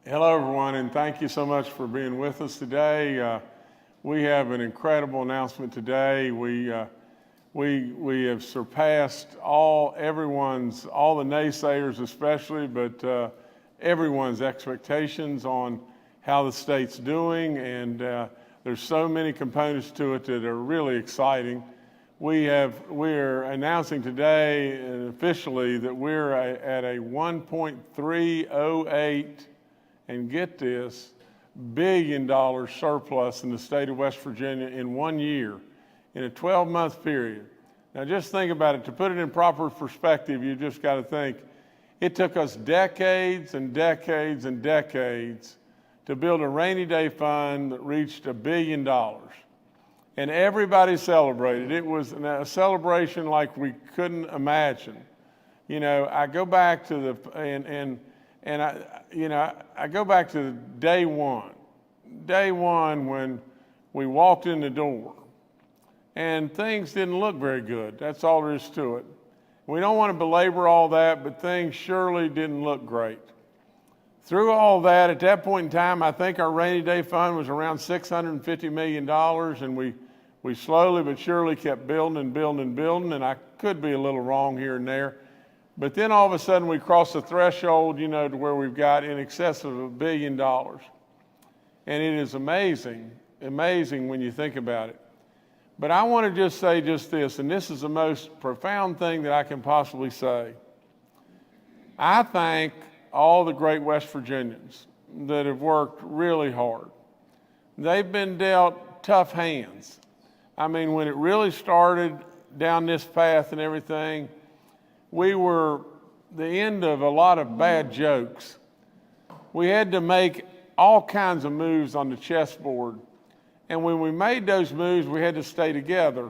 Hello, everyone, and thank you so much for being with us today. We have an incredible announcement today. We have surpassed all the naysayers especially, but everyone's expectations on how the state's doing, and there's so many components to it that are really exciting. We're announcing today officially that we're at a 1.308, and get this, $1 billion surplus in the state of West Virginia in 1 year, in a 12-month period. Now just think about it. To put it in proper perspective, you just got to think, it took us decades and decades and decades to build a rainy day fund that reached $1 billion. And everybody celebrated. It was a celebration like we couldn't imagine. You know, I go back to I go back to day one when we walked in the door, and things didn't look very good. That's all there is to it. We don't want to belabor all that, but things surely didn't look great. Through all that, at that point in time, I think our rainy day fund was around $650 million, and we slowly but surely kept building and building and building, and I could be a little wrong here and there. But then all of a sudden we crossed the threshold, to where we've got in excess of $1 billion. And it is amazing when you think about it. But I want to just say just this, and this is the most profound thing that I can possibly say. I thank all the great West Virginians that have worked really hard. They've been dealt tough hands. I mean, when it really started down this path and everything, we were the end of a lot of bad jokes. We had to make all kinds of moves on the chessboard. And when we made those moves, we had to stay together.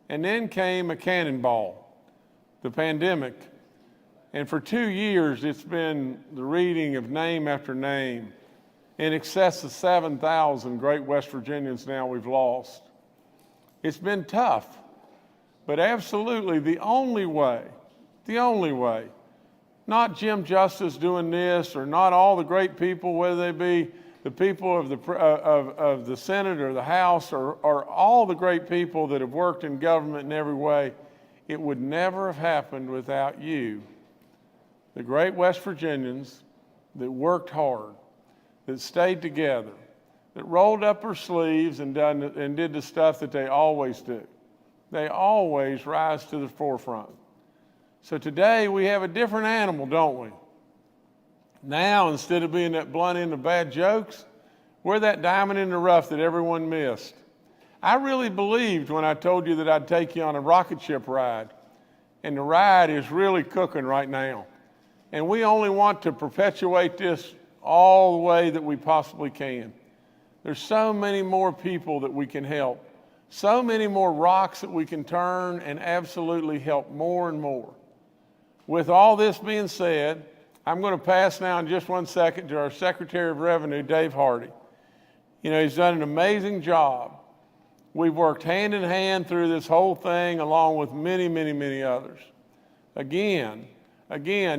And then came a cannonball, the pandemic. And for 2 years, it's been the reading of name after name. In excess of 7,000 great West Virginians now we've lost. It's been tough, but absolutely the only way, not Jim Justice doing this, or not all the great people, whether they be the people of the Senate or the House, or all the great people that have worked in government in every way, it would never have happened without you. The great West Virginians that worked hard, that stayed together, that rolled up their sleeves and did the stuff that they always do. They always rise to the forefront. So today we have a different animal, don't we? Now, instead of being that blunt end of bad jokes, we're that diamond in the rough that everyone missed. I really believed when I told you that I'd take you on a rocket ship ride, and the ride is really cooking right now. And we only want to perpetuate this all the way that we possibly can. There's so many more people that we can help, so many more rocks that we can turn and absolutely help more and more. With all this being said, I'm going to pass now in just 1 second to our Secretary of Revenue, Dave Hardy. He's done an amazing job. We've worked hand in hand through this whole thing, along with many, many, many others. Again,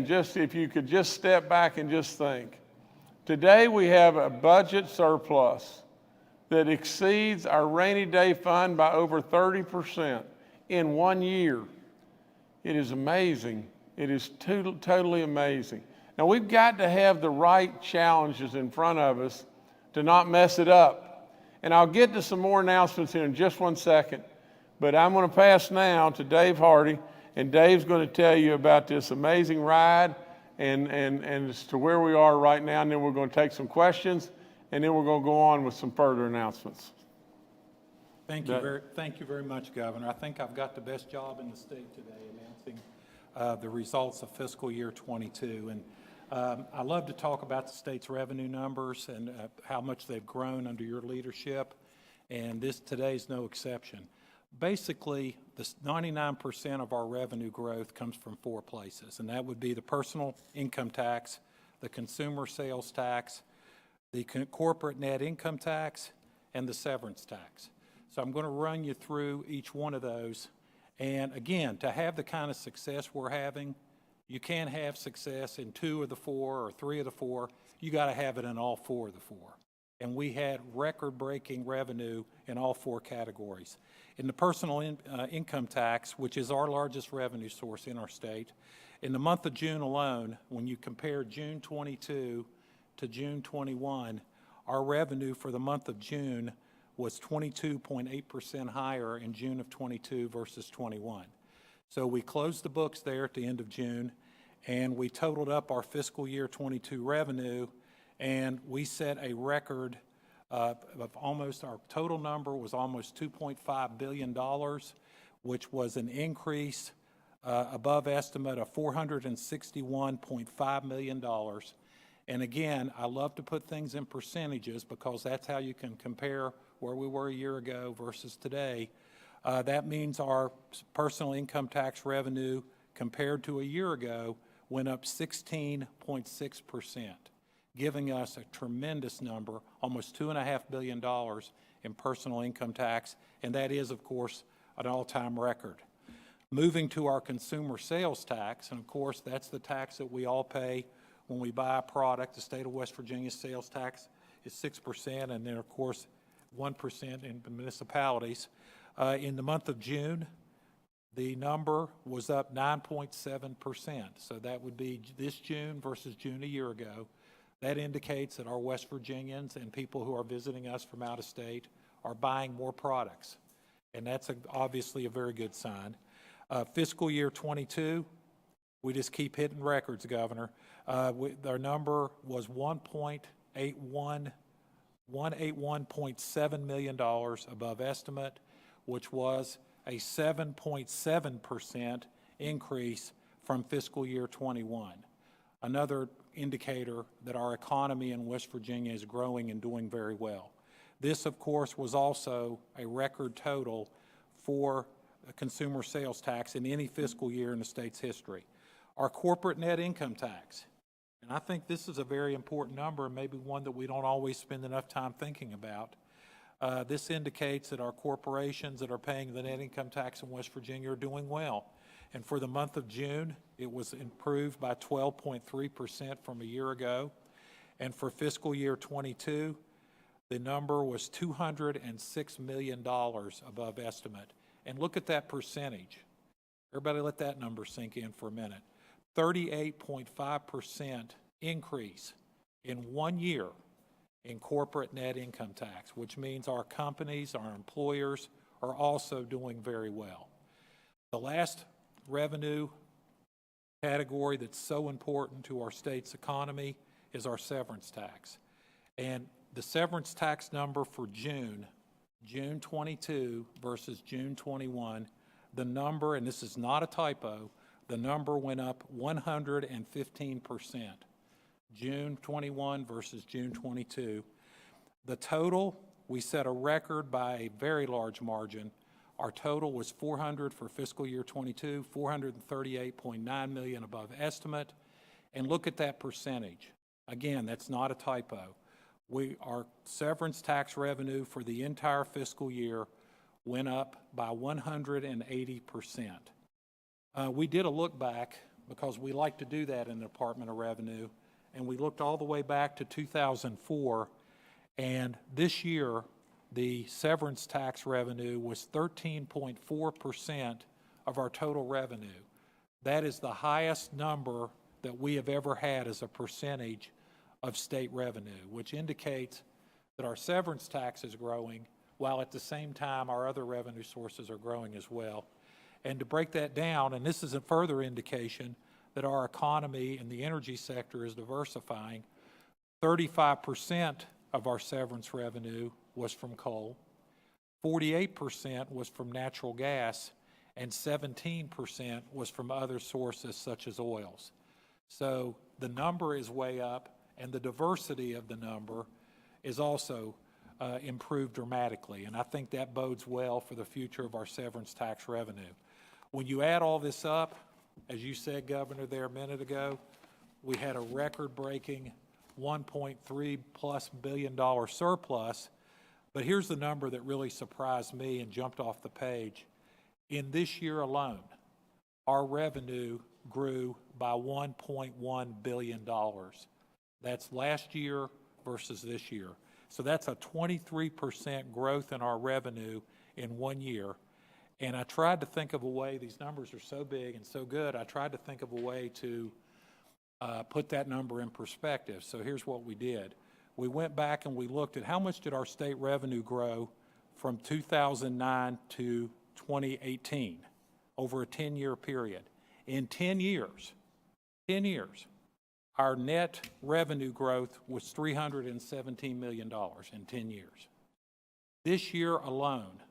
just if you could just step back and just think. Today we have a budget surplus that exceeds our rainy day fund by over 30% in 1 year. It is amazing. It is totally amazing. Now we've got to have the right challenges in front of us to not mess it up. And I'll get to some more announcements here in just 1 second, but I'm going to pass now to Dave Hardy, and Dave's going to tell you about this amazing ride and as to where we are right now, and then we're going to take some questions, and then we're going to go on with some further announcements. Thank you very much, Governor. I think I've got the best job in the state today announcing the results of fiscal year 22. And I love to talk about the state's revenue numbers and how much they've grown under your leadership, and today's no exception. Basically, 99% of our revenue growth comes from 4 places, and that would be the personal income tax, the consumer sales tax, the corporate net income tax, and the severance tax. So I'm going to run you through each one of those. And again, to have the kind of success we're having, you can't have success in 2 of the 4 or 3 of the 4. you got to have it in all four of the four. And we had record-breaking revenue in all four categories. In the personal income tax, which is our largest revenue source in our state, in the month of June alone, when you compare June 22 to June 21, our revenue for the month of June was 22.8% higher in June of 22 versus 21. So we closed the books there at the end of June, and we totaled up our fiscal year 22 revenue, and we set a record of almost, our total number was almost $2.5 billion, which was an increase above estimate of $461.5 million. And again, I love to put things in percentages because that's how you can compare where we were a year ago versus today. That means our personal income tax revenue compared to a year ago went up 16.6%, giving us a tremendous number, almost $2.5 billion in personal income tax, and that is, of course, an all-time record. Moving to our consumer sales tax, and of course, that's the tax that we all pay when we buy a product. The state of West Virginia's sales tax is 6%, and then, of course, 1% in the municipalities. In the month of June, the number was up 9.7%. So that would be this June versus June a year ago. That indicates that our West Virginians and people who are visiting us from out of state are buying more products. And that's obviously a very good sign. Fiscal year 22, we just keep hitting records, Governor. Our number was $181.7 million above estimate, which was a 7.7% increase from fiscal year 21. Another indicator that our economy in West Virginia is growing and doing very well. This, of course, was also a record total for a consumer sales tax in any fiscal year in the state's history. Our corporate net income tax, and I think this is a very important number and maybe one that we don't always spend enough time thinking about. This indicates that our corporations that are paying the net income tax in West Virginia are doing well. And for the month of June, it was improved by 12.3% from a year ago. And for fiscal year 22, the number was $206 million above estimate. And look at that percentage. Everybody let that number sink in for a minute. 38.5% increase in 1 year in corporate net income tax, which means our companies, our employers are also doing very well. The last revenue category that's so important to our state's economy is our severance tax. And the severance tax number for June 22 versus June 21, the number, and this is not a typo, the number went up 115%. June 21 versus June 22. The total, we set a record by a very large margin. Our total was for fiscal year 22, $438.9 million above estimate. And look at that percentage. Again, that's not a typo. Our severance tax revenue for the entire fiscal year went up by 180%. We did a look back because we like to do that in the Department of Revenue, and we looked all the way back to 2004, and this year the severance tax revenue was 13.4% of our total revenue. That is the highest number that we have ever had as a percentage of state revenue, which indicates that our severance tax is growing while at the same time our other revenue sources are growing as well. And to break that down, and this is a further indication that our economy and the energy sector is diversifying, 35% of our severance revenue was from coal, 48% was from natural gas, and 17% was from other sources such as oils. So the number is way up, and the diversity of the number is also improved dramatically, and I think that bodes well for the future of our severance tax revenue. When you add all this up, as you said, Governor, there a minute ago, we had a record-breaking $1.3+ billion surplus, but here's the number that really surprised me and jumped off the page. In this year alone, our revenue grew by $1.1 billion. That's last year versus this year. So that's a 23% growth in our revenue in 1 year. And I tried to think of a way, these numbers are so big and so good, I tried to think of a way to put that number in perspective. So here's what we did. We went back and we looked at how much did our state revenue grow from 2009 to 2018 over a 10-year period. In 10 years, our net revenue growth was $317 million in 10 years. This year alone,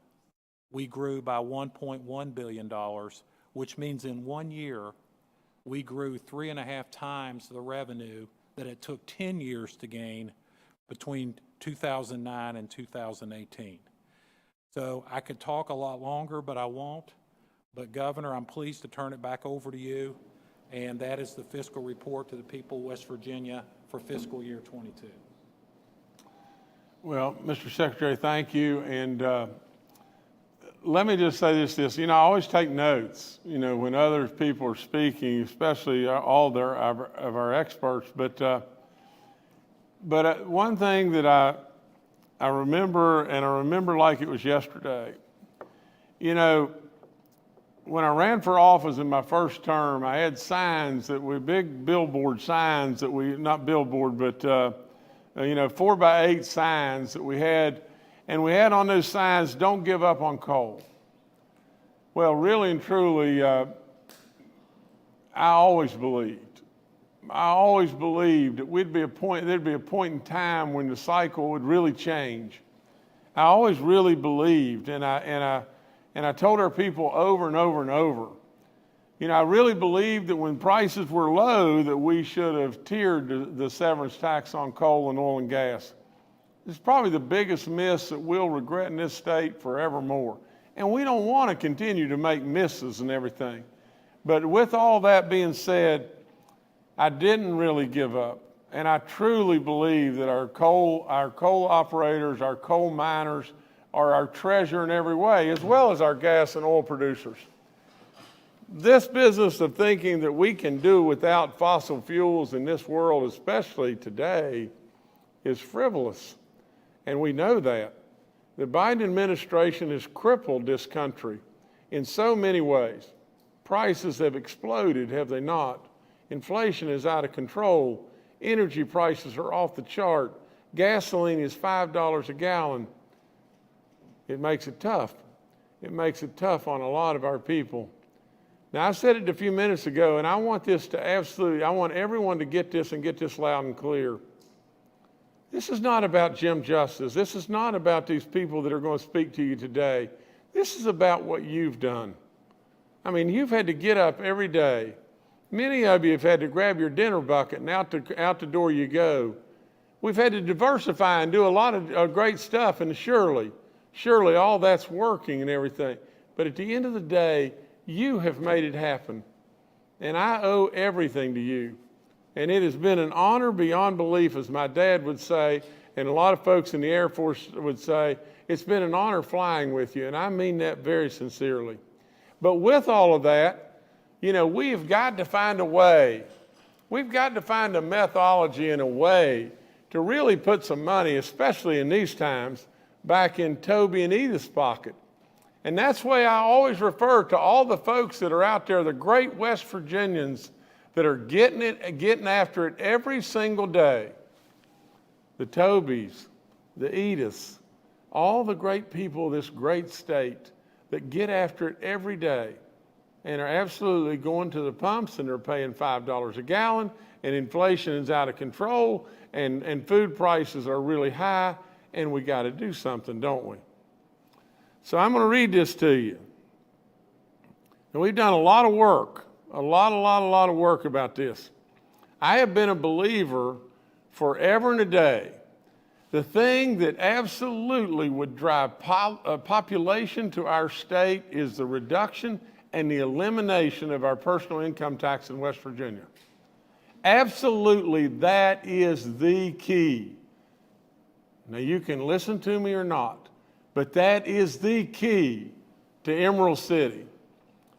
we grew by $1.1 billion, which means in 1 year, we grew 3.5 times the revenue that it took 10 years to gain between 2009 and 2018. So I could talk a lot longer, but I won't. But Governor, I'm pleased to turn it back over to you. And that is the fiscal report to the people of West Virginia for fiscal year 22. Well, Mr. Secretary, thank you. And let me just say this, I always take notes, when other people are speaking, especially all of our experts. But one thing that I remember, and I remember like it was yesterday, when I ran for office in my first term, I had signs that were big billboard signs that not billboard, but 4x8 signs that we had. And we had on those signs, "Don't give up on coal." Well, really and truly, I always believed that there'd be a point in time when the cycle would really change. I always really believed, and I told our people over and over and over, I really believed that when prices were low, that we should have tiered the severance tax on coal and oil and gas. It's probably the biggest miss that we'll regret in this state forevermore. And we don't want to continue to make misses and everything. But with all that being said, I didn't really give up. And I truly believe that our coal operators, our coal miners, are our treasure in every way, as well as our gas and oil producers. This business of thinking that we can do without fossil fuels in this world, especially today, is frivolous. And we know that. The Biden administration has crippled this country in so many ways. Prices have exploded, have they not? Inflation is out of control. Energy prices are off the chart. Gasoline is $5 a gallon. It makes it tough. It makes it tough on a lot of our people. Now, I said it a few minutes ago, and I want everyone to get this and get this loud and clear. This is not about Jim Justice. This is not about these people that are going to speak to you today. This is about what you've done. I mean, you've had to get up every day. Many of you have had to grab your dinner bucket and out the door you go. We've had to diversify and do a lot of great stuff, and surely all that's working and everything. But at the end of the day, you have made it happen. And I owe everything to you. And it has been an honor beyond belief, as my dad would say, and a lot of folks in the Air Force would say, it's been an honor flying with you. And I mean that very sincerely. But with all of that, we've got to find a way. We've got to find a methodology and a way to really put some money, especially in these times, back in Toby and Edith's pocket. And that's why I always refer to all the folks that are out there, the great West Virginians that are getting after it every single day. The Tobys, the Ediths, all the great people of this great state that get after it every day and are absolutely going to the pumps and they're paying $5 a gallon, and inflation is out of control, and food prices are really high, and we got to do something, don't we? So I'm going to read this to you. And we've done a lot of work, a lot of work about this. I have been a believer forever and a day. The thing that absolutely would drive population to our state is the reduction and the elimination of our personal income tax in West Virginia. Absolutely, that is the key. Now, you can listen to me or not, but that is the key to Emerald City.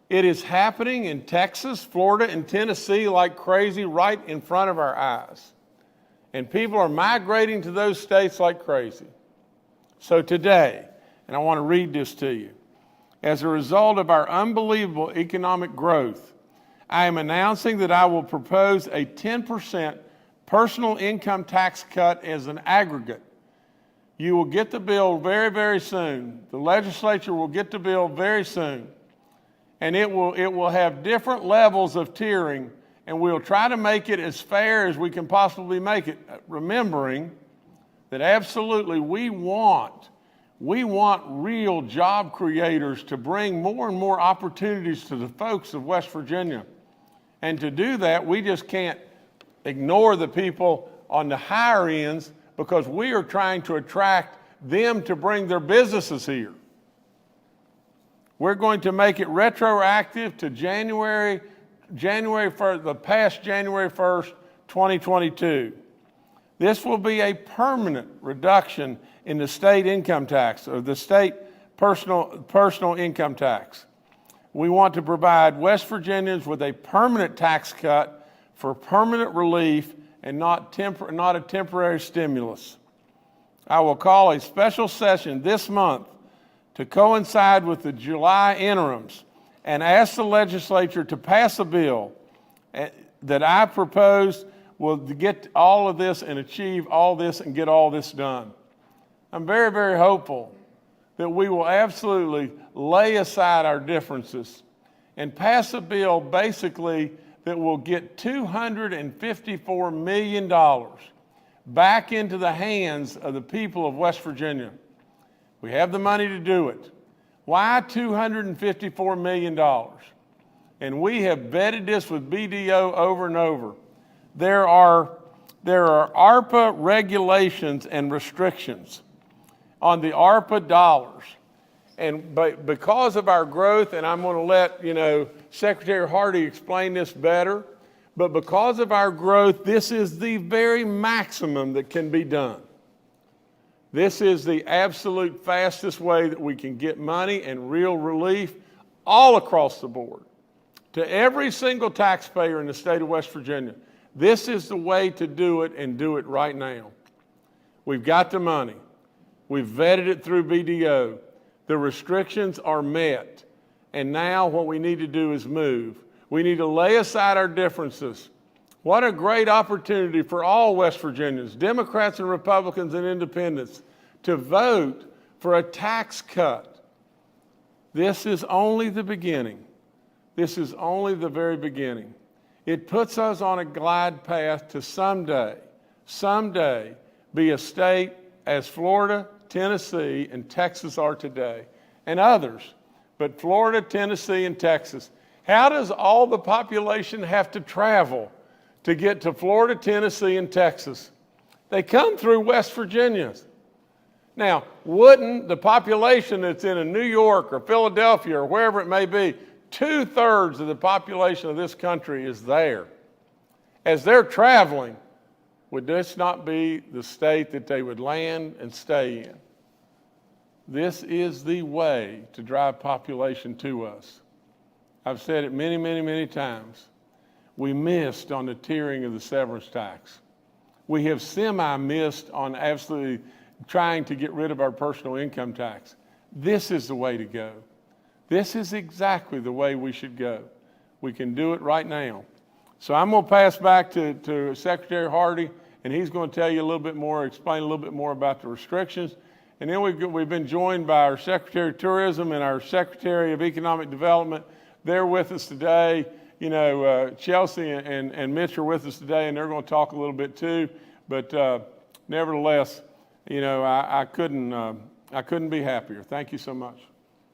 It is happening in Texas, Florida, and Tennessee like crazy right in front of our eyes. And people are migrating to those states like crazy. So today, and I want to read this to you, as a result of our unbelievable economic growth, I am announcing that I will propose a 10% personal income tax cut as an aggregate. You will get the bill very, very soon. The legislature will get the bill very soon. And it will have different levels of tiering, and we'll try to make it as fair as we can possibly make it, remembering that absolutely we want real job creators to bring more and more opportunities to the folks of West Virginia. And to do that, we just can't ignore the people on the higher ends, because we are trying to attract them to bring their businesses here. We're going to make it retroactive to January 1st, the past January 1st, 2022. This will be a permanent reduction in the state income tax, or the state personal income tax. We want to provide West Virginians with a permanent tax cut for permanent relief and not a temporary stimulus. I will call a special session this month to coincide with the July interims and ask the legislature to pass a bill that I propose will get all of this and achieve all this and get all this done. I'm very, very hopeful that we will absolutely lay aside our differences and pass a bill basically that will get $254 million back into the hands of the people of West Virginia. We have the money to do it. Why $254 million? And we have vetted this with BDO over and over. There are ARPA regulations and restrictions on the ARPA dollars. And because of our growth, and I'm going to let Secretary Hardy explain this better, but because of our growth, this is the very maximum that can be done. This is the absolute fastest way that we can get money and real relief all across the board to every single taxpayer in the state of West Virginia. This is the way to do it, and do it right now. We've got the money. We've vetted it through BDO. The restrictions are met. And now what we need to do is move. We need to lay aside our differences. What a great opportunity for all West Virginians, Democrats and Republicans and independents, to vote for a tax cut. This is only the beginning. This is only the very beginning. It puts us on a glide path to someday be a state as Florida, Tennessee, and Texas are today, and others, but Florida, Tennessee, and Texas. How does all the population have to travel to get to Florida, Tennessee, and Texas? They come through West Virginia. Now, wouldn't the population that's in a New York or Philadelphia or wherever it may be, 2/3 of the population of this country is there. As they're traveling, would this not be the state that they would land and stay in? This is the way to drive population to us. I've said it many, many, many times. We missed on the tiering of the severance tax. We have semi-missed on absolutely trying to get rid of our personal income tax. This is the way to go. This is exactly the way we should go. We can do it right now. So I'm going to pass back to Secretary Hardy, and he's going to tell you a little bit more, explain a little bit more about the restrictions. And then we've been joined by our Secretary of Tourism and our Secretary of Economic Development. They're with us today. Chelsea and Mitch are with us today, and they're going to talk a little bit too. But nevertheless, I couldn't be happier. Thank you so much.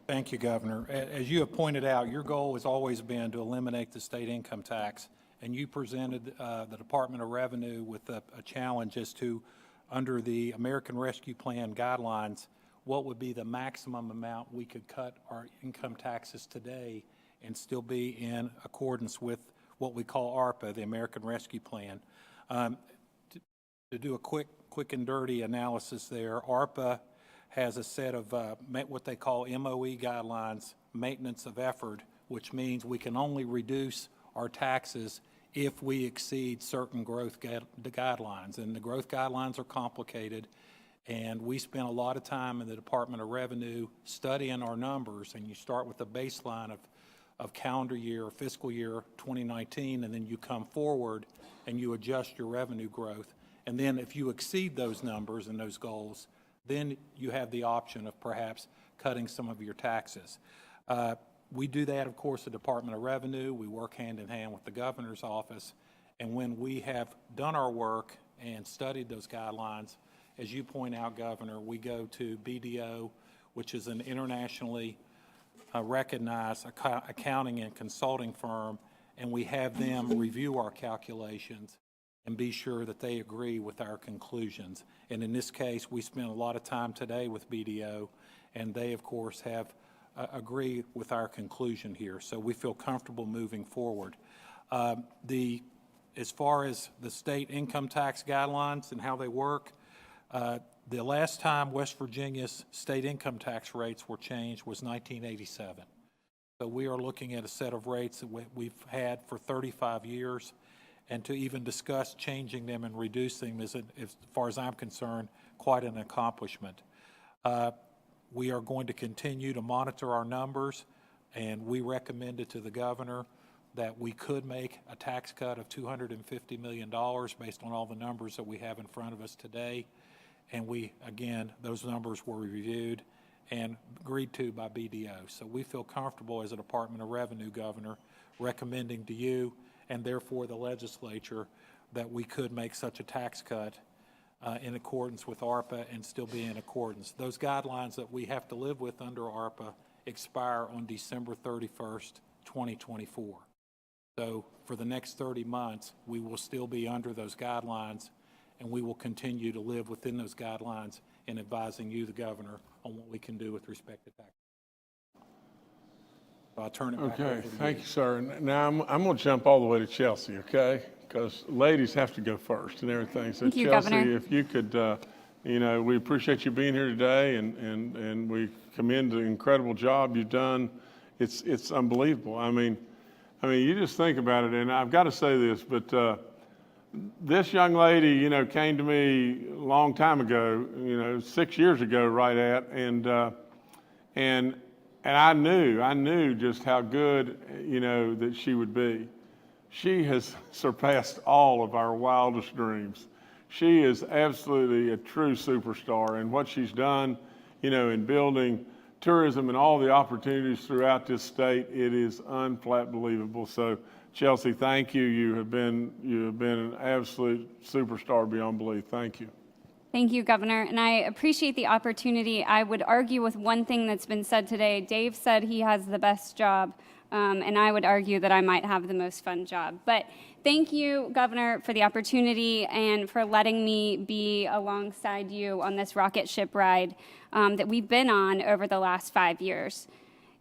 Thank you, Governor. As you have pointed out, your goal has always been to eliminate the state income tax, and you presented the Department of Revenue with a challenge as to, under the American Rescue Plan guidelines, what would be the maximum amount we could cut our income taxes today and still be in accordance with what we call ARPA, the American Rescue Plan. To do a quick and dirty analysis there, ARPA has a set of what they call MOE guidelines, maintenance of effort, which means we can only reduce our taxes if we exceed certain growth guidelines. And the growth guidelines are complicated, and we spent a lot of time in the Department of Revenue studying our numbers, and you start with a baseline of calendar year or fiscal year 2019, and then you come forward and you adjust your revenue growth. And then if you exceed those numbers and those goals, then you have the option of perhaps cutting some of your taxes. We do that, of course, the Department of Revenue. We work hand in hand with the governor's office. And when we have done our work and studied those guidelines, as you point out, Governor, we go to BDO, which is an internationally recognized accounting and consulting firm, and we have them review our calculations and be sure that they agree with our conclusions. And in this case, we spent a lot of time today with BDO, and they, of course, have agree with our conclusion here. So we feel comfortable moving forward. As far as the state income tax guidelines and how they work, the last time West Virginia's state income tax rates were changed was 1987. So we are looking at a set of rates that we've had for 35 years, and to even discuss changing them and reducing them is, as far as I'm concerned, quite an accomplishment. We are going to continue to monitor our numbers, and we recommended to the governor that we could make a tax cut of $250 million based on all the numbers that we have in front of us today. And again, those numbers were reviewed and agreed to by BDO. So we feel comfortable as a Department of Revenue, Governor, recommending to you and therefore the legislature that we could make such a tax cut in accordance with ARPA and still be in accordance. Those guidelines that we have to live with under ARPA expire on December 31st, 2024. So for the next 30 months, we will still be under those guidelines, and we will continue to live within those guidelines in advising you, the governor, on what we can do with respect to tax. So I'll turn it back over to you. Thank you, sir. Now I'm going to jump all the way to Chelsea, okay? Because ladies have to go first and everything. So Thank you, Chelsea, Governor. if you could, we appreciate you being here today, and we commend the incredible job you've done. It's unbelievable. I mean, you just think about it, and I've got to say this, but this young lady, came to me a long time ago, 6 years ago, right at, and I knew just how good, that she would be. She has surpassed all of our wildest dreams. She is absolutely a true superstar, and what she's done, in building tourism and all the opportunities throughout this state, it is unbelievable. So, Chelsea, thank you. You have been an absolute superstar beyond belief. Thank you. Thank you, Governor, and I appreciate the opportunity. I would argue with one thing that's been said today. Dave said he has the best job, and I would argue that I might have the most fun job. But thank you, Governor, for the opportunity and for letting me be alongside you on this rocket ship ride that we've been on over the last 5 years.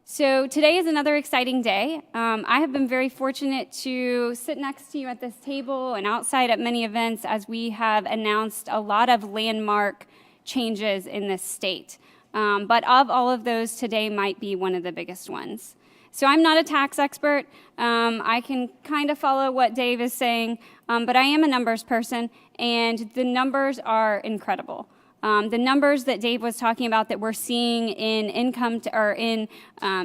So today is another exciting day. I have been very fortunate to sit next to you at this table and outside at many events as we have announced a lot of landmark changes in this state. But of all of those, today might be one of the biggest ones. So I'm not a tax expert. I can kind of follow what Dave is saying, but I am a numbers person, and the numbers are incredible. The numbers that Dave was talking about that we're seeing in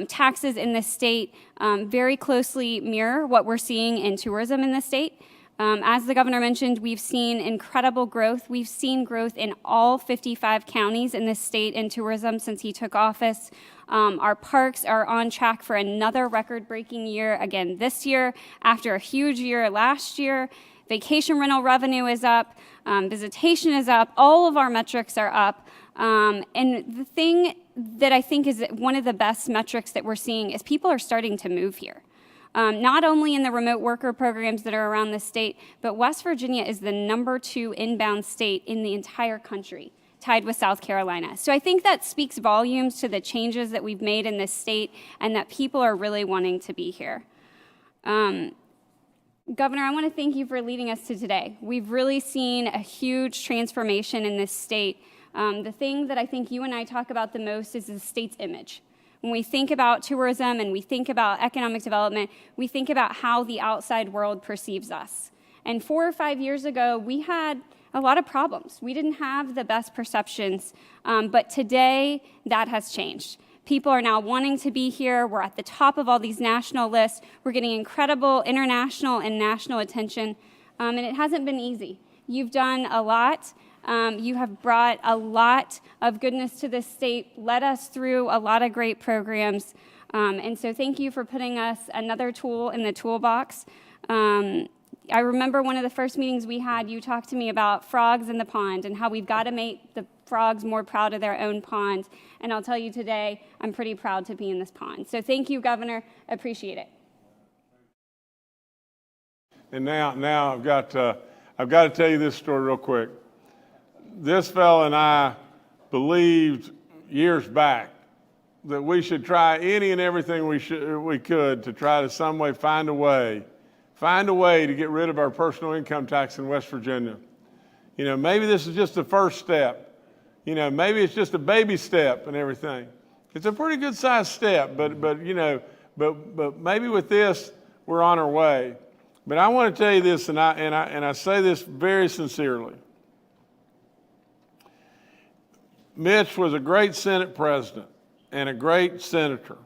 taxes in the state very closely mirror what we're seeing in tourism in the state. As the governor mentioned, we've seen incredible growth. We've seen growth in all 55 counties in the state in tourism since he took office. Our parks are on track for another record-breaking year again this year after a huge year last year. Vacation rental revenue is up, visitation is up, all of our metrics are up. And the thing that I think is one of the best metrics that we're seeing is people are starting to move here. Not only in the remote worker programs that are around the state, but West Virginia is the #2 inbound state in the entire country, tied with South Carolina. So I think that speaks volumes to the changes that we've made in this state and that people are really wanting to be here. Governor, I want to thank you for leading us to today. We've really seen a huge transformation in this state. The thing that I think you and I talk about the most is the state's image. When we think about tourism and we think about economic development, we think about how the outside world perceives us. And 4 or 5 years ago, we had a lot of problems. We didn't have the best perceptions, but today that has changed. People are now wanting to be here. We're at the top of all these national lists. We're getting incredible international and national attention, and it hasn't been easy. You've done a lot. You have brought a lot of goodness to this state, led us through a lot of great programs, and so thank you for putting us another tool in the toolbox. I remember one of the first meetings we had, you talked to me about frogs in the pond and how we've got to make the frogs more proud of their own pond. And I'll tell you today, I'm pretty proud to be in this pond. So thank you, Governor. Appreciate it. And now I've got to tell you this story real quick. This fellow and I believed years back that we should try any and everything we could to try to some way find a way to get rid of our personal income tax in West Virginia. You know, maybe this is just the first step. You know, maybe it's just a baby step and everything. It's a pretty good sized step, but maybe with this we're on our way. But I want to tell you this, and I say this very sincerely. Mitch was a great Senate president and a great senator,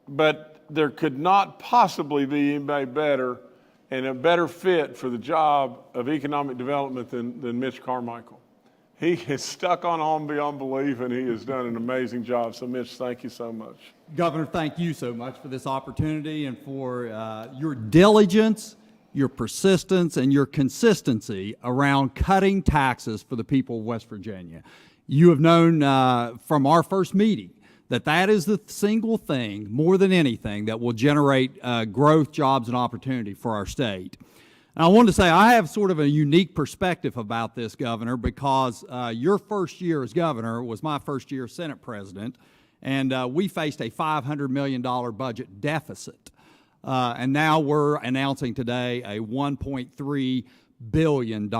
but there could not possibly be anybody better and a better fit for the job of economic development than Mitch Carmichael. He is stuck on beyond belief, and he has done an amazing job. So, Mitch, thank you so much. Governor, thank you so much for this opportunity and for your diligence, your persistence, and your consistency around cutting taxes for the people of West Virginia. You have known from our first meeting that is the single thing, more than anything, that will generate growth, jobs, and opportunity for our state. And I wanted to say I have sort of a unique perspective about this, Governor, because your first year as governor was my first year as Senate president, and we faced a $500 million budget deficit. And now we're announcing today a $1.3 billion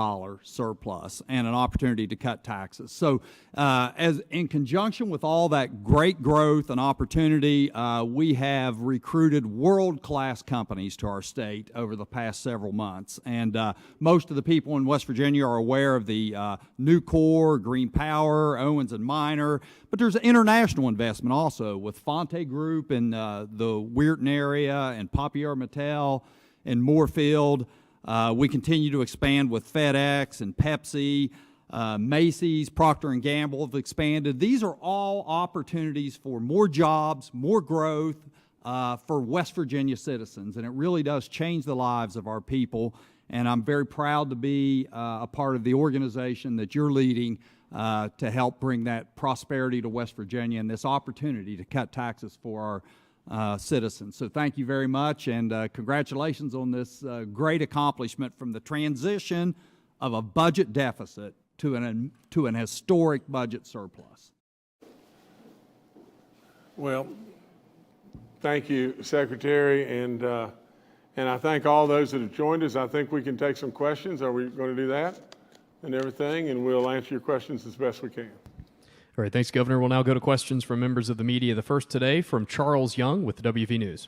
surplus and an opportunity to cut taxes. So as in conjunction with all that great growth and opportunity, we have recruited world-class companies to our state over the past several months. And most of the people in West Virginia are aware of the Nucor, Green Power, Owens & Minor, but there's international investment also with Fonte Group in the Weirton area and Papier Mattel in Moorfield. We continue to expand with FedEx and Pepsi, Macy's, Procter & Gamble have expanded. These are all opportunities for more jobs, more growth for West Virginia citizens, and it really does change the lives of our people. And I'm very proud to be a part of the organization that you're leading to help bring that prosperity to West Virginia and this opportunity to cut taxes for our citizens. So thank you very much, and congratulations on this great accomplishment from the transition of a budget deficit to an historic budget surplus. Well, thank you, Secretary, and I thank all those that have joined us. I think we can take some questions. Are we going to do that and everything? And we'll answer your questions as best we can. All right, thanks, Governor. We'll now go to questions from members of the media. The first today from Charles Young with WV News.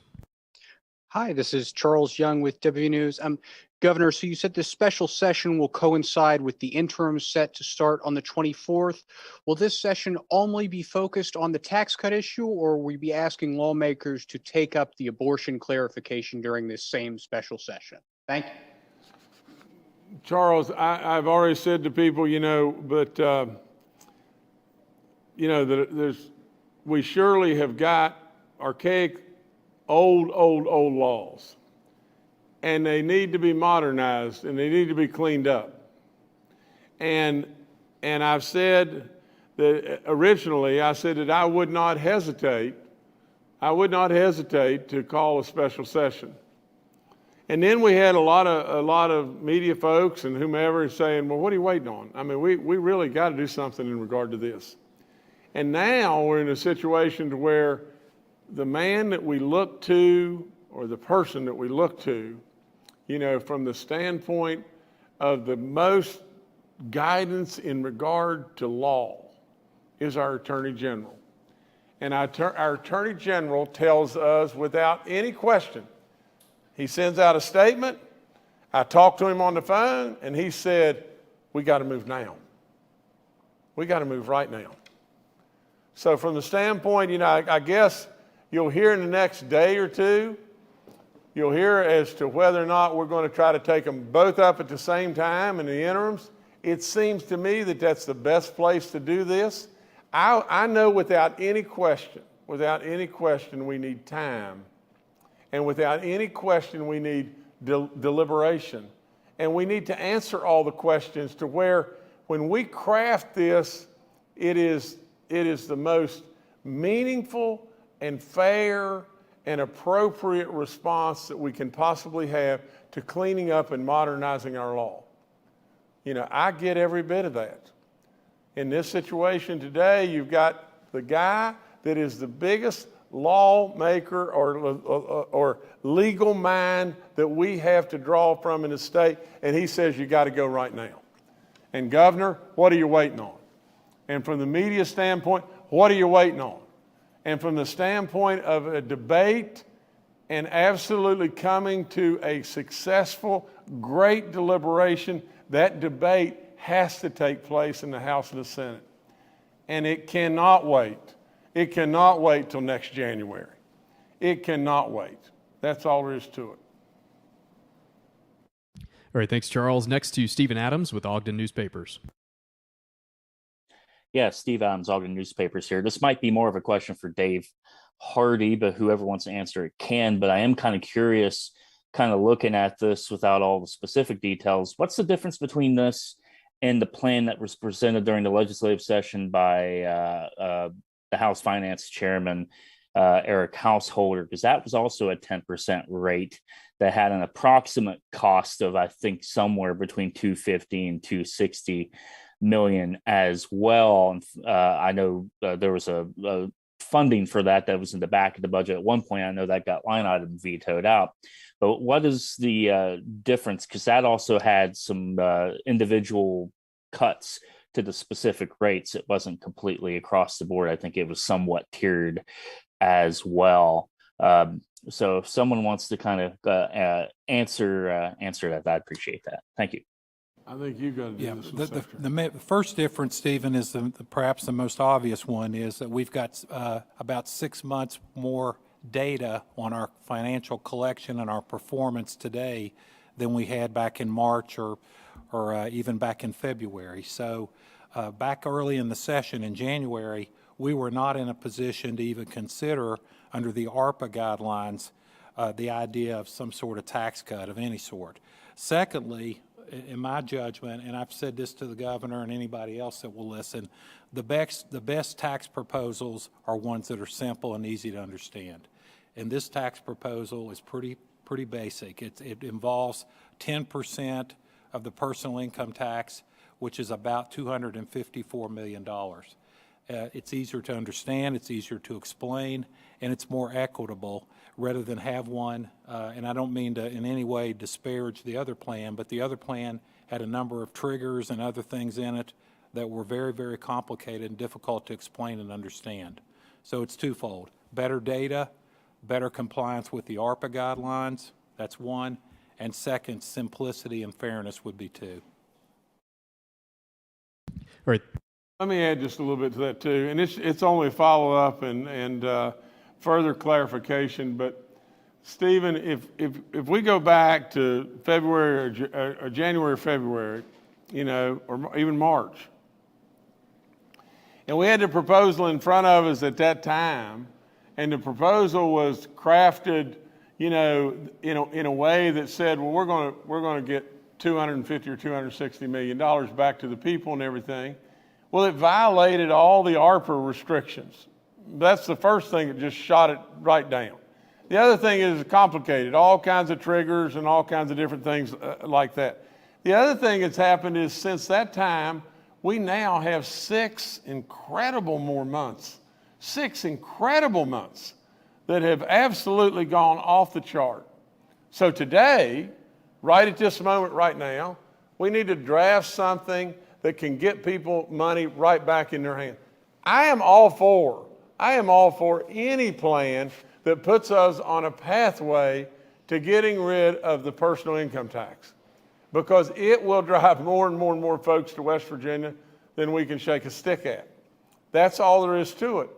Hi, this is Charles Young with WV News. Governor, so you said this special session will coincide with the interim set to start on the 24th. Will this session only be focused on the tax cut issue, or will we be asking lawmakers to take up the abortion clarification during this same special session? Thank you. Charles, I've already said to people, we surely have got archaic, old laws, and they need to be modernized and they need to be cleaned up. And I've said that originally, I said that I would not hesitate to call a special session. And then we had a lot of media folks and whomever saying, well, what are you waiting on? I mean, we really got to do something in regard to this. And now we're in a situation to where the man that we look to, or the person that we look to, from the standpoint of the most guidance in regard to law, is our Attorney General. And our Attorney General tells us without any question, he sends out a statement. I talked to him on the phone, and he said, we got to move now. We got to move right now. So from the standpoint, I guess you'll hear in the next day or two, you'll hear as to whether or not we're going to try to take them both up at the same time in the interims. It seems to me that that's the best place to do this. I know without any question, we need time. And without any question, we need deliberation. And we need to answer all the questions to where when we craft this, it is the most meaningful and fair and appropriate response that we can possibly have to cleaning up and modernizing our law. I get every bit of that. In this situation today, you've got the guy that is the biggest lawmaker or legal mind that we have to draw from in the state, and he says you got to go right now. And Governor, what are you waiting on? And from the media standpoint, what are you waiting on? And from the standpoint of a debate and absolutely coming to a successful, great deliberation, that debate has to take place in the House and the Senate. And it cannot wait. It cannot wait till next January. It cannot wait. That's all there is to it. All right, thanks, Charles. Next to Stephen Adams with Ogden Newspapers. Yeah, Steve Adams, Ogden Newspapers here. This might be more of a question for Dave Hardy, but whoever wants to answer it can. But I am kind of curious, kind of looking at this without all the specific details. What's the difference between this and the plan that was presented during the legislative session by the House Finance Chairman, Eric Householder? Because that was also a 10% rate that had an approximate cost of, I think, somewhere between $250 and $260 million as well. I know there was a funding for that was in the back of the budget at one point. I know that got line item vetoed out. But what is the difference? Because that also had some individual cuts to the specific rates. It wasn't completely across the board. I think it was somewhat tiered as well. So if someone wants to kind of answer that, I'd appreciate that. Thank you. I think you've got to do this one, Secretary. The first difference, Stephen, is perhaps the most obvious one, is that we've got about 6 months more data on our financial collection and our performance today than we had back in March or even back in February. So back early in the session in January, we were not in a position to even consider, under the ARPA guidelines, the idea of some sort of tax cut of any sort. Secondly, in my judgment, and I've said this to the governor and anybody else that will listen, the best tax proposals are ones that are simple and easy to understand. And this tax proposal is pretty basic. It involves 10% of the personal income tax, which is about $254 million. It's easier to understand, it's easier to explain, and it's more equitable rather than have one, and I don't mean to in any way disparage the other plan, but the other plan had a number of triggers and other things in it that were very, very complicated and difficult to explain and understand. So it's twofold: better data, better compliance with the ARPA guidelines, that's one, and second, simplicity and fairness would be two. All right. Let me add just a little bit to that too, and it's only a follow-up and further clarification. But Stephen, if we go back to February or January or February, or even March, and we had the proposal in front of us at that time, and the proposal was crafted, in a way that said, well, we're going to get $250 or $260 million back to the people and everything. Well, it violated all the ARPA restrictions. That's the first thing that just shot it right down. The other thing is complicated, all kinds of triggers and all kinds of different things like that. The other thing that's happened is since that time, we now have 6 incredible more months, 6 incredible months that have absolutely gone off the chart. So today, right at this moment right now, we need to draft something that can get people money right back in their hand. I am all for I am all for any plan that puts us on a pathway to getting rid of the personal income tax, because it will drive more and more and more folks to West Virginia than we can shake a stick at. That's all there is to it.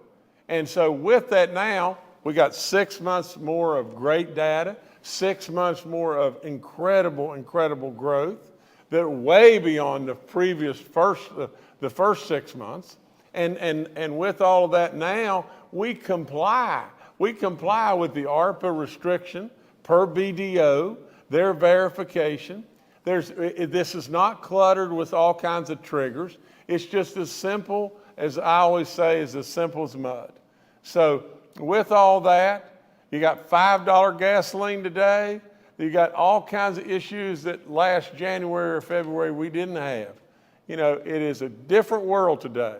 And so with that now, we got 6 months more of great data, 6 months more of incredible, incredible growth that are way beyond the previous the first 6 months. And with all of that now, we comply. We comply with the ARPA restriction per BDO, their verification. This is not cluttered with all kinds of triggers. It's just as simple, as I always say, is as simple as mud. So with all that, you got $5 gasoline today. You got all kinds of issues that last January or February we didn't have. You know, it is a different world today.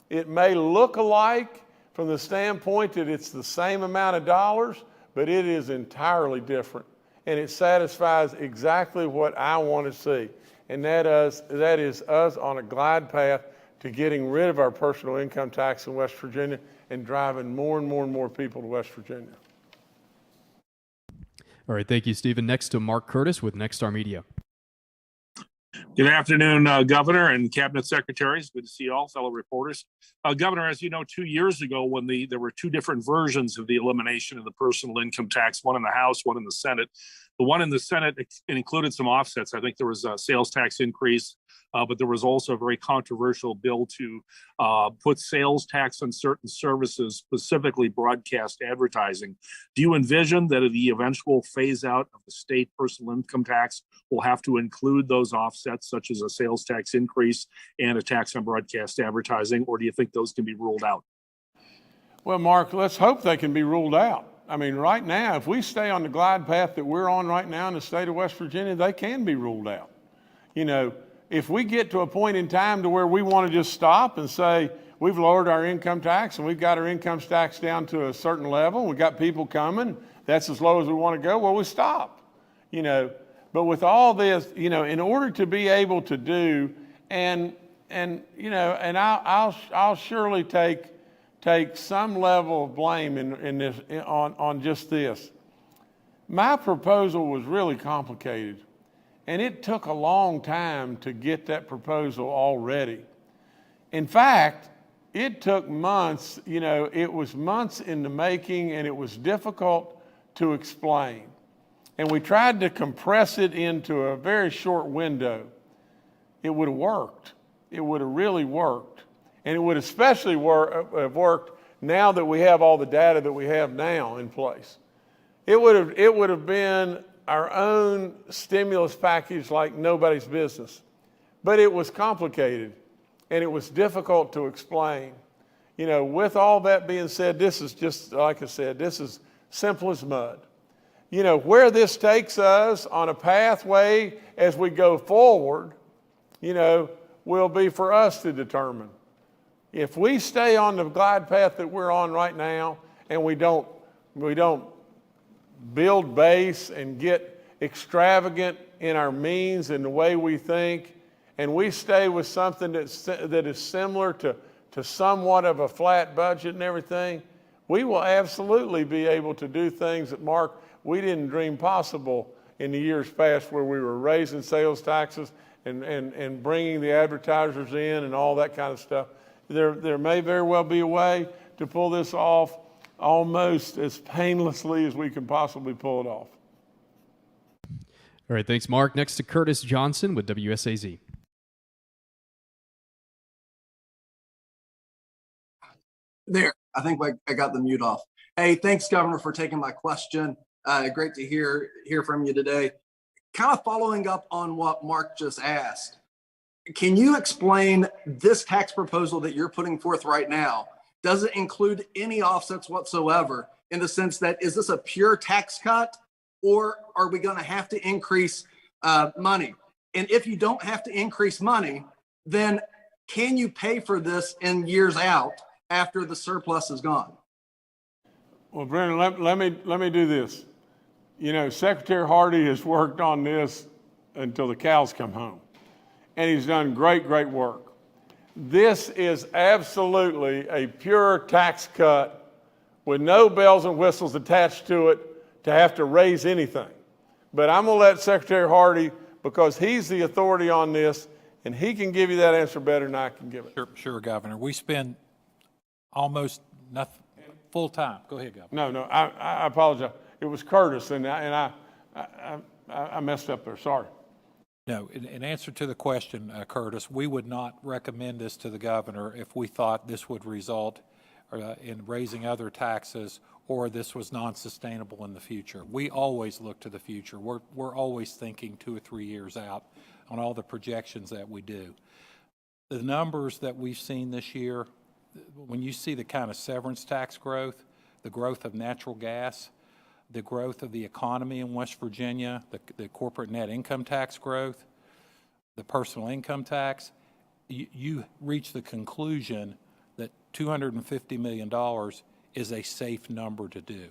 It may look alike from the standpoint that it's the same amount of dollars, but it is entirely different. And it satisfies exactly what I want to see. And that is us on a glide path to getting rid of our personal income tax in West Virginia and driving more and more and more people to West Virginia. All right, thank you, Stephen. Next to Mark Curtis with Nexstar Media. Good afternoon, Governor and Cabinet Secretaries. Good to see you all, fellow reporters. Governor, as you know, 2 years ago when there were two different versions of the elimination of the personal income tax, one in the House, one in the Senate. The one in the Senate included some offsets. I think there was a sales tax increase, but there was also a very controversial bill to put sales tax on certain services, specifically broadcast advertising. Do you envision that the eventual phase out of the state personal income tax will have to include those offsets, such as a sales tax increase and a tax on broadcast advertising, or do you think those can be ruled out? Well, Mark, let's hope they can be ruled out. I mean, right now, if we stay on the glide path that we're on right now in the state of West Virginia, they can be ruled out. You know, if we get to a point in time to where we want to just stop and say, we've lowered our income tax and we've got our income tax down to a certain level, we've got people coming, that's as low as we want to go, well, we stop. You know, but with all this, you know, in order to be able to do, and you know, and I'll surely take some level of blame in this on just this. My proposal was really complicated, and it took a long time to get that proposal all ready. In fact, it took months. You know, it was months in the making, and it was difficult to explain. And we tried to compress it into a very short window. It would have worked. It would have really worked. And it would especially have worked now that we have all the data that we have now in place. It would have been our own stimulus package like nobody's business. But it was complicated, and it was difficult to explain. You know, with all that being said, this is just, like I said, this is simple as mud. You know, where this takes us on a pathway as we go forward, you know, will be for us to determine. If we stay on the glide path that we're on right now, and we don't build base and get extravagant in our means and the way we think, and we stay with something that is similar to somewhat of a flat budget and everything, we will absolutely be able to do things that, Mark, we didn't dream possible in the years past, where we were raising sales taxes and bringing the advertisers in and all that kind of stuff. There may very well be a way to pull this off almost as painlessly as we can possibly pull it off. All right, thanks, Mark. Next to Curtis Johnson with WSAZ. There, I think I got the mute off. Hey, thanks, Governor, for taking my question. Great to hear from you today. Kind of following up on what Mark just asked, can you explain this tax proposal that you're putting forth right now? Does it include any offsets whatsoever, in the sense that, is this a pure tax cut, or are we going to have to increase money? And if you don't have to increase money, then can you pay for this in years out after the surplus is gone? Well, Brendan, let me do this. You know, Secretary Hardy has worked on this until the cows come home, and he's done great work. This is absolutely a pure tax cut with no bells and whistles attached to it to have to raise anything. But I'm going to let Secretary Hardy, because he's the authority on this, and he can give you that answer better than I can give it. Sure, Governor. We spend almost nothing, full time. Go ahead, Governor. No, I apologize. It was Curtis, and I messed up there. Sorry. No, in answer to the question, Curtis, we would not recommend this to the governor if we thought this would result in raising other taxes or this was non-sustainable in the future. We always look to the future. We're always thinking 2 or 3 years out on all the projections that we do. The numbers that we've seen this year, when you see the kind of severance tax growth, the growth of natural gas, the growth of the economy in West Virginia, the corporate net income tax growth, the personal income tax, you reach the conclusion that $250 million is a safe number to do.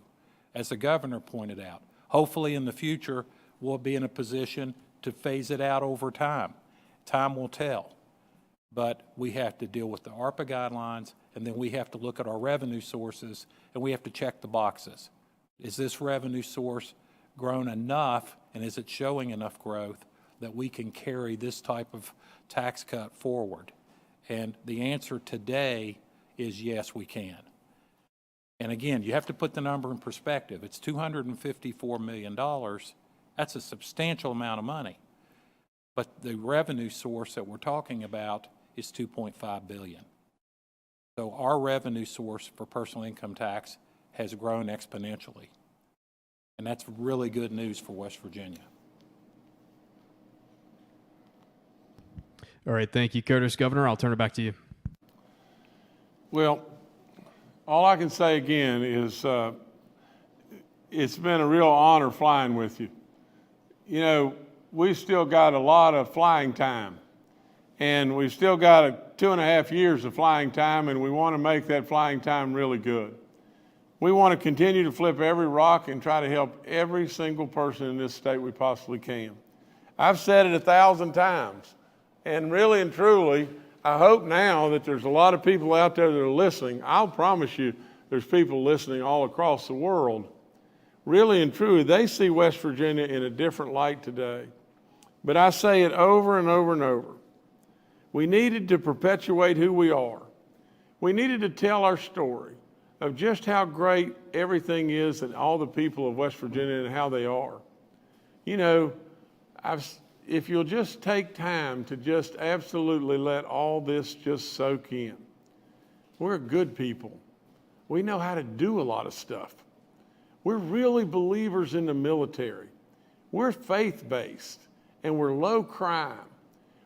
As the governor pointed out, hopefully in the future, we'll be in a position to phase it out over time. Time will tell. But we have to deal with the ARPA guidelines, and then we have to look at our revenue sources, and we have to check the boxes. Is this revenue source grown enough, and is it showing enough growth that we can carry this type of tax cut forward? And the answer today is yes, we can. And again, you have to put the number in perspective. It's $254 million. That's a substantial amount of money. But the revenue source that we're talking about is $2.5 billion. So our revenue source for personal income tax has grown exponentially. And that's really good news for West Virginia. All right, thank you, Curtis. Governor, I'll turn it back to you. Well, all I can say again is it's been a real honor flying with you. You know, we've still got a lot of flying time, and we've still got 2.5 years of flying time, and we want to make that flying time really good. We want to continue to flip every rock and try to help every single person in this state we possibly can. I've said it 1,000 times, and really and truly, I hope now that there's a lot of people out there that are listening. I'll promise you there's people listening all across the world. Really and truly, they see West Virginia in a different light today. But I say it over and over and over. We needed to perpetuate who we are. We needed to tell our story of just how great everything is and all the people of West Virginia and how they are. You know, if you'll just take time to just absolutely let all this just soak in. We're good people. We know how to do a lot of stuff. We're really believers in the military. We're faith-based, and we're low crime.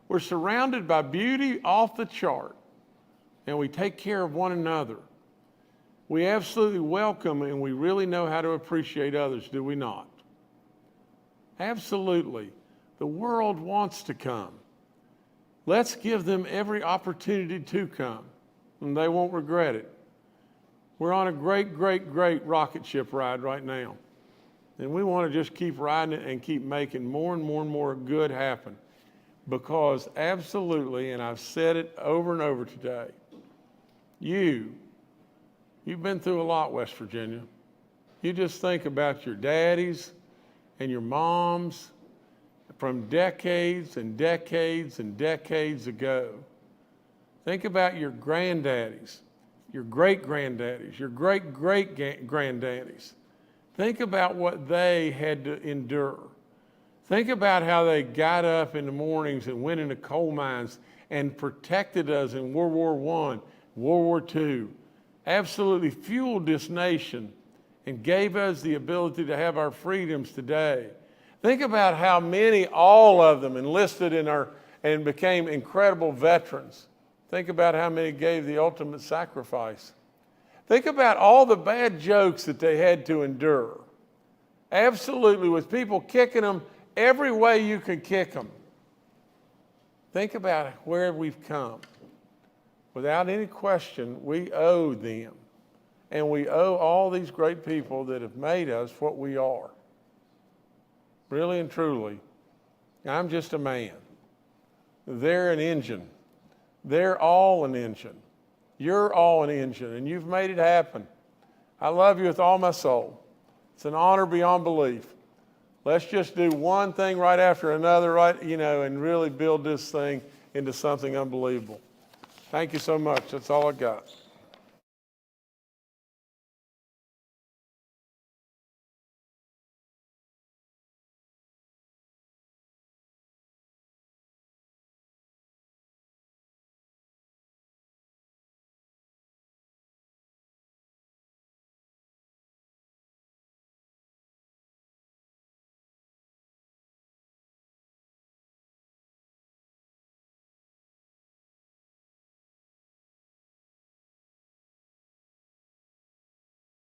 We're surrounded by beauty off the chart, and we take care of one another. We absolutely welcome and we really know how to appreciate others, do we not? Absolutely. The world wants to come. Let's give them every opportunity to come, and they won't regret it. We're on a great, great, great rocket ship ride right now, and we want to just keep riding it and keep making more and more and more good happen, because absolutely, and I've said it over and over today, you've been through a lot, West Virginia. You just think about your daddies and your moms from decades and decades and decades ago. Think about your granddaddies, your great-granddaddies, your great-great-granddaddies. Think about what they had to endure. Think about how they got up in the mornings and went into coal mines and protected us in World War I, World War II, absolutely fueled this nation and gave us the ability to have our freedoms today. Think about how many, all of them, enlisted in and became incredible veterans. Think about how many gave the ultimate sacrifice. Think about all the bad jokes that they had to endure. Absolutely, with people kicking them every way you could kick them. Think about where we've come. Without any question, we owe them. And we owe all these great people that have made us what we are. Really and truly, I'm just a man. They're an engine. They're all an engine. You're all an engine, and you've made it happen. I love you with all my soul. It's an honor beyond belief. Let's just do one thing right after another, right, and really build this thing into something unbelievable. Thank you so much. That's all I got.